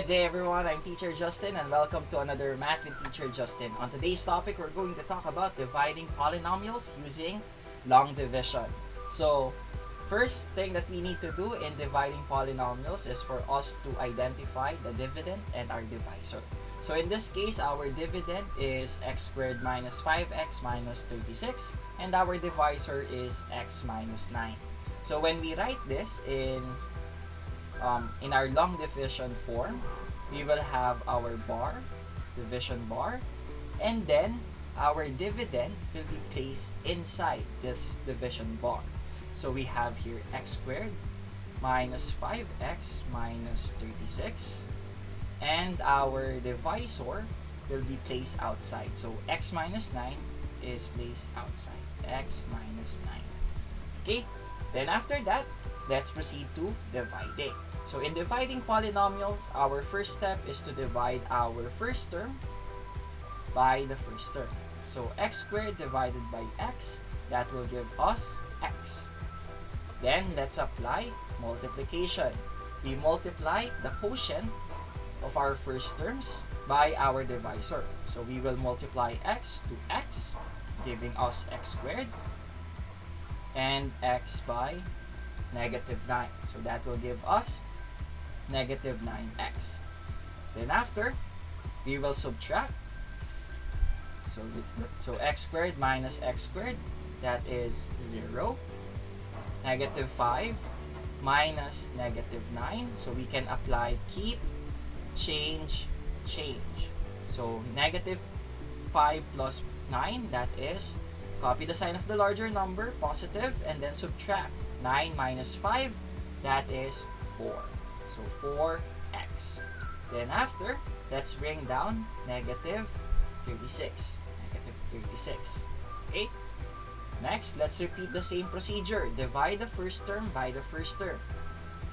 Good day everyone, I'm Teacher Justin and welcome to another Math with Teacher Justin. On today's topic, we're going to talk about dividing polynomials using long division. So, first thing that we need to do in dividing polynomials is for us to identify the dividend and our divisor. So in this case, our dividend is x squared minus 5x minus 36 and our divisor is x minus 9. So when we write this in our long division form, we will have our bar, division bar, and then our dividend will be placed inside this division bar. So we have here x squared minus 5x minus 36, and our divisor will be placed outside. So x minus 9 is placed outside, x minus 9. Okay, then after that, let's proceed to dividing. So in dividing polynomials, our first step is to divide our first term by the first term. So x squared divided by x, that will give us x. Then let's apply multiplication. We multiply the quotient of our first terms by our divisor. So we will multiply x to x, giving us x squared, and x by negative 9. So that will give us negative 9x. Then after, we will subtract. So x squared minus x squared, that is 0. Negative 5 minus negative 9. So we can apply keep, change, change. So negative 5 plus 9, that is, copy the sign of the larger number, positive, and then subtract. 9 minus 5, that is 4. So 4x. Then after, let's bring down negative 36. Negative 36. Okay? Next, let's repeat the same procedure. Divide the first term by the first term.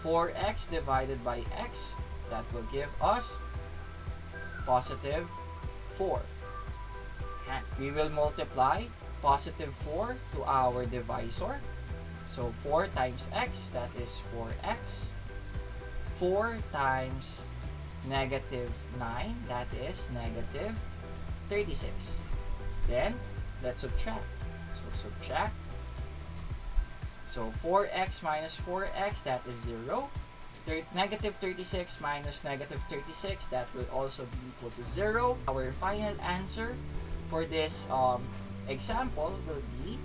4x divided by x, that will give us positive 4. And we will multiply positive 4 to our divisor. So 4 times x, that is 4x. 4 times negative 9, that is negative 36. Then, let's subtract. So subtract. So 4x minus 4x, that is 0. Negative 36 minus negative 36, that will also be equal to 0. Our final answer for this example will be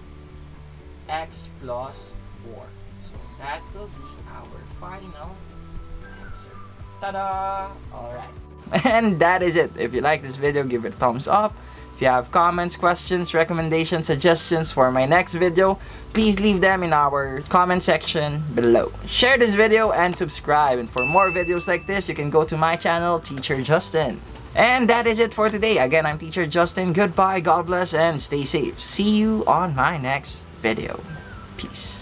x plus 4. So that will be our final answer. Ta-da! Alright. And that is it. If you like this video, give it a thumbs up. If you have comments, questions, recommendations, suggestions for my next video, please leave them in our comment section below. Share this video and subscribe. And for more videos like this, you can go to my channel, Teacher Justin. And that is it for today. Again, I'm Teacher Justin. Goodbye, God bless, and stay safe. See you on my next video. Peace.